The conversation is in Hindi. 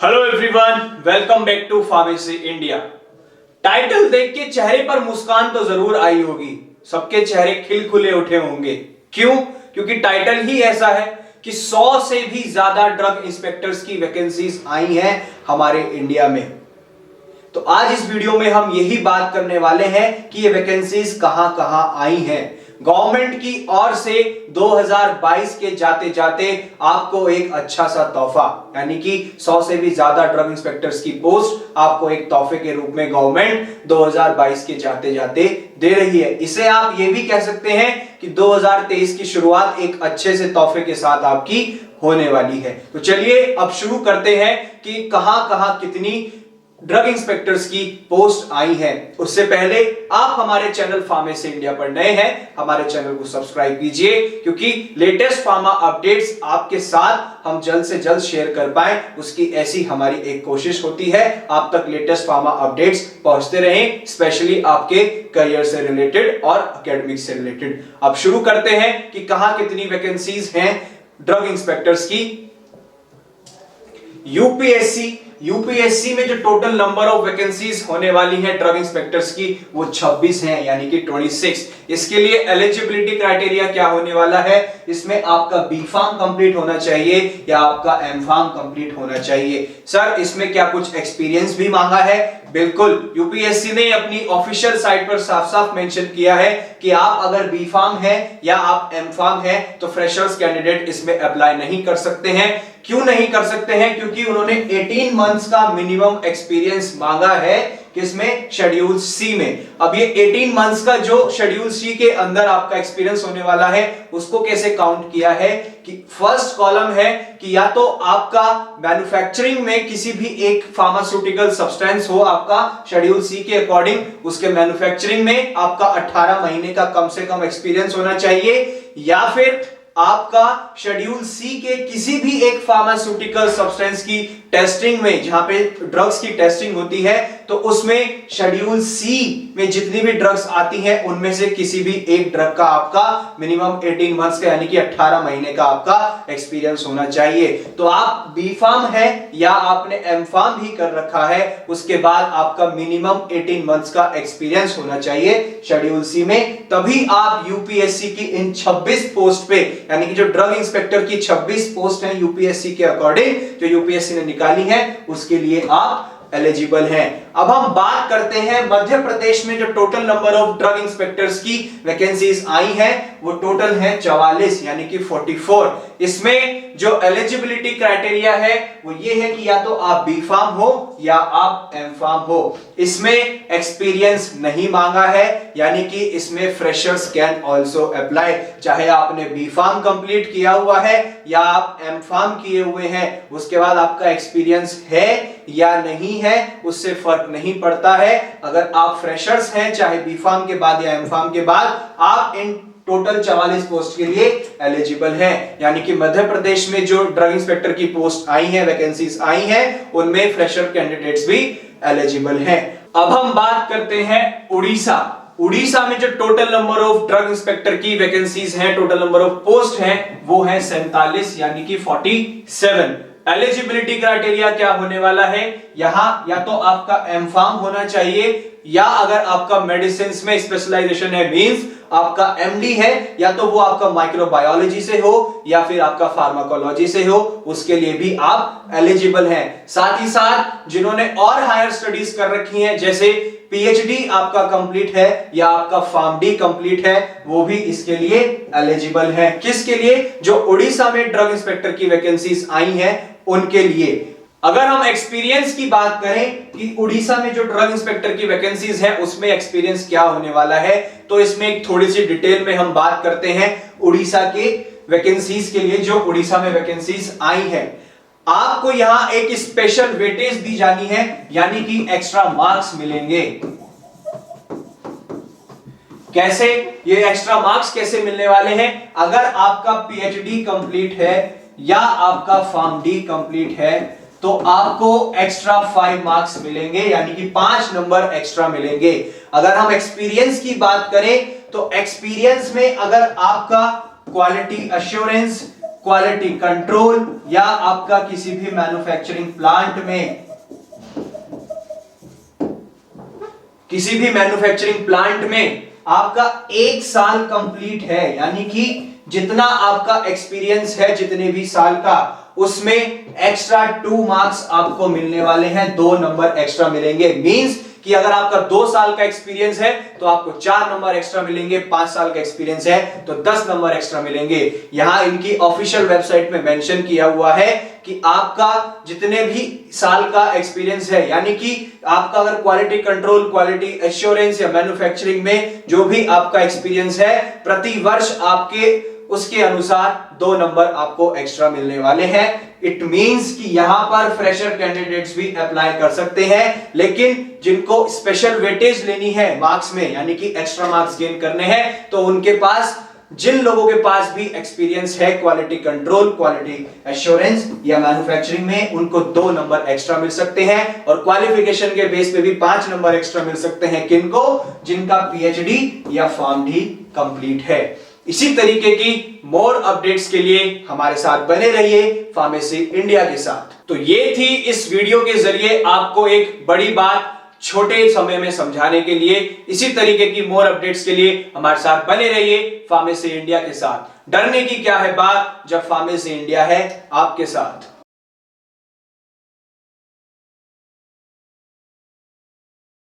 Hello everyone, welcome back to pharmacy India. Title देख के चेहरे पर मुस्कान तो जरूर आई होगी, सबके चेहरे खिलखिले उठे होंगे। क्यों? क्योंकि टाइटल ही ऐसा है कि 100 से भी ज्यादा ड्रग इंस्पेक्टर्स की वैकेंसीज आई हैं हमारे इंडिया में। तो आज इस वीडियो में हम यही बात करने वाले हैं कि ये वैकेंसीज कहां कहां आई हैं। गवर्नमेंट की ओर से 2022 के जाते जाते आपको एक अच्छा सा तोहफा, यानी कि 100 से भी ज्यादा ड्रग इंस्पेक्टर्स की पोस्ट आपको एक तोहफे के रूप में गवर्नमेंट 2022 के जाते जाते दे रही है। इसे आप ये भी कह सकते हैं कि 2023 की शुरुआत एक अच्छे से तोहफे के साथ आपकी होने वाली है। तो चलिए अब शुरू करते हैं कि कहां कहां कितनी ड्रग इंस्पेक्टर्स की पोस्ट आई है। उससे पहले आप हमारे चैनल फार्मेसी इंडिया पर नए हैं, हमारे चैनल को सब्सक्राइब कीजिए, क्योंकि लेटेस्ट फार्मा अपडेट्स आपके साथ हम जल्द से जल्द शेयर कर पाए, उसकी ऐसी हमारी एक कोशिश होती है। आप तक लेटेस्ट फार्मा अपडेट्स पहुंचते रहें, स्पेशली आपके करियर से रिलेटेड और एकेडमिक से रिलेटेड। अब शुरू करते हैं कि कहां कितनी वैकेंसीज हैं ड्रग इंस्पेक्टर्स की। यूपीएससी में जो टोटल नंबर ऑफ वैकेंसीज होने वाली है ड्रग इंस्पेक्टर्स की वो 26 हैं, यानी कि 26। इसके लिए एलिजिबिलिटी क्राइटेरिया क्या होने वाला है? इसमें आपका बी.फार्म कंप्लीट होना चाहिए या आपका एम.फार्म कंप्लीट होना चाहिए। सर इसमें क्या कुछ एक्सपीरियंस भी मांगा है? बिल्कुल, यूपीएससी ने अपनी ऑफिशियल साइट पर साफ साफ मेंशन किया है कि आप अगर बी.फार्म है या आप एम.फार्म है तो फ्रेशर्स कैंडिडेट इसमें अप्लाई नहीं कर सकते हैं। क्यों नहीं कर सकते हैं? क्योंकि उन्होंने 18 मंथ्स का मिनिमम एक्सपीरियंस मांगा है। किसमें? शेड्यूल सी में। अब ये 18 मंथ्स का जो शेड्यूल सी के अंदर आपका एक्सपीरियंस होने वाला है उसको कैसे काउंट किया है कि फर्स्ट कॉलम है कि या तो आपका मैन्युफैक्चरिंग में किसी भी एक फार्मास्यूटिकल सब्सटेंस हो आपका शेड्यूल सी के अकॉर्डिंग, उसके मैन्युफैक्चरिंग में आपका 18 महीने का कम से कम एक्सपीरियंस होना चाहिए, या फिर आपका शेड्यूल सी के किसी भी एक फार्मास्यूटिकल सब्सटेंस की टेस्टिंग में, जहां पे ड्रग्स की टेस्टिंग होती है, तो उसमें शेड्यूल सी में जितनी भी ड्रग्स आती हैं उनमें से किसी भी एक ड्रग का आपका मिनिमम 18 मंथ्स का यानी कि 18 महीने का आपका एक्सपीरियंस होना चाहिए। तो आप बी.फार्म है या आपने एम.फार्म भी कर रखा है, उसके बाद आपका मिनिमम 18 मंथ्स का एक्सपीरियंस होना चाहिए शेड्यूल सी में, तभी आप यूपीएससी की इन 26 पोस्ट पे, यानी कि जो ड्रग इंस्पेक्टर की 26 पोस्ट हैं यूपीएससी के अकॉर्डिंग, जो यूपीएससी ने निकाली है, उसके लिए आप एलिजिबल हैं। अब हम बात करते हैं मध्य प्रदेश में जो total number of drug inspectors की वैकेंसीज आई हैं वो टोटल है 44, यानी कि 44। इसमें जो एलिजिबिलिटी क्राइटेरिया है वो ये है कि या तो आप बी.फार्म हो या आप एम.फार्म हो। इसमें एक्सपीरियंस नहीं मांगा है, यानी कि इसमें फ्रेशर्स कैन आल्सो अप्लाई। चाहे आपने बी.फार्म कंप्लीट किया हुआ है या आप एम.फार्म किए हुए हैं, उसके बाद आपका एक्सपीरियंस है या नहीं है उससे फर्क नहीं पड़ता है। अगर आप फ्रेशर्स हैं, चाहे बी.फार्म के बाद या एम.फार्म के बाद, आप इन टोटल 44 पोस्ट के लिए एलिजिबल हैं। यानी कि मध्य प्रदेश में जो ड्रग इंस्पेक्टर की पोस्ट आई है, वैकेंसीज आई हैं, उनमें फ्रेशर कैंडिडेट्स भी एलिजिबल हैं। अब हम बात करते हैं उड़ीसा में जो total number of drug inspector की वैकेंसीज हैं, टोटल नंबर ऑफ पोस्ट हैं, वो है 47, यानी कि 47। एलिजिबिलिटी क्राइटेरिया क्या होने वाला है? यहां या तो आपका एम.फार्म होना चाहिए, या अगर आपका मेडिसिन में स्पेशलाइजेशन है, मींस आपका एमडी है, या तो वो आपका माइक्रोबायोलॉजी से हो या फिर आपका फार्माकोलॉजी से हो, उसके लिए भी आप एलिजिबल हैं। साथ ही साथ जिन्होंने और हायर स्टडीज कर रखी हैं, जैसे पीएचडी आपका कंप्लीट है या आपका फार्मडी कंप्लीट है, वो भी इसके लिए एलिजिबल है। किसके लिए? जो उड़ीसा में ड्रग इंस्पेक्टर की वैकेंसीज आई हैं उनके लिए। अगर हम एक्सपीरियंस की बात करें कि उड़ीसा में जो ड्रग इंस्पेक्टर की वैकेंसीज है उसमें एक्सपीरियंस क्या होने वाला है, तो इसमें एक थोड़ी सी डिटेल में हम बात करते हैं उड़ीसा के वैकेंसीज के लिए। जो उड़ीसा में वैकेंसीज आई है, आपको यहां एक स्पेशल वेटेज दी जानी है, यानी कि एक्स्ट्रा मार्क्स मिलेंगे। कैसे? ये एक्स्ट्रा मार्क्स कैसे मिलने वाले हैं? अगर आपका पीएचडी कंप्लीट है या आपका फार्मडी कंप्लीट है तो आपको एक्स्ट्रा 5 मार्क्स मिलेंगे, यानी कि 5 नंबर एक्स्ट्रा मिलेंगे। अगर हम एक्सपीरियंस की बात करें तो एक्सपीरियंस में अगर आपका क्वालिटी अश्योरेंस, क्वालिटी कंट्रोल या आपका किसी भी मैन्युफैक्चरिंग प्लांट में, किसी भी मैन्युफैक्चरिंग प्लांट में आपका 1 साल कंप्लीट है, यानी कि जितना आपका एक्सपीरियंस है जितने भी साल का, उसमें एक्स्ट्रा 2 मार्क्स आपको मिलने वाले हैं, 2 नंबर एक्स्ट्रा मिलेंगे। मींस कि अगर आपका 2 साल का एक्सपीरियंस है तो आपको 4 नंबर एक्स्ट्रा मिलेंगे, 5 साल का एक्सपीरियंस है तो 10 नंबर एक्स्ट्रा मिलेंगे। यहां इनकी ऑफिशियल वेबसाइट में मेंशन किया हुआ है कि आपका जितने भी साल का एक्सपीरियंस है, यानी कि आपका अगर क्वालिटी कंट्रोल, क्वालिटी एश्योरेंस या मैन्युफैक्चरिंग में जो भी आपका एक्सपीरियंस है, प्रति वर्ष आपके उसके अनुसार 2 नंबर आपको एक्स्ट्रा मिलने वाले हैं। इट मींस कि यहां पर फ्रेशर कैंडिडेट्स भी अप्लाई कर सकते हैं, लेकिन जिनको स्पेशल वेटेज लेनी है मार्क्स में, यानी कि एक्स्ट्रा मार्क्स गेन करने हैं, तो उनके पास, जिन लोगों के पास भी एक्सपीरियंस है क्वालिटी कंट्रोल, क्वालिटी एश्योरेंस या मैन्युफैक्चरिंग में, उनको 2 नंबर एक्स्ट्रा मिल सकते हैं। और क्वालिफिकेशन के बेस पे भी 5 नंबर एक्स्ट्रा मिल सकते हैं। किनको? जिनका पीएचडी या फार्मडी कंप्लीट है। इसी तरीके की मोर अपडेट्स के लिए हमारे साथ बने रहिए फार्मेसी इंडिया के साथ। तो ये थी इस वीडियो के जरिए आपको एक बड़ी बात छोटे समय में समझाने के लिए। इसी तरीके की मोर अपडेट्स के लिए हमारे साथ बने रहिए फार्मेसी इंडिया के साथ। डरने की क्या है बात जब फार्मेसी इंडिया है आपके साथ।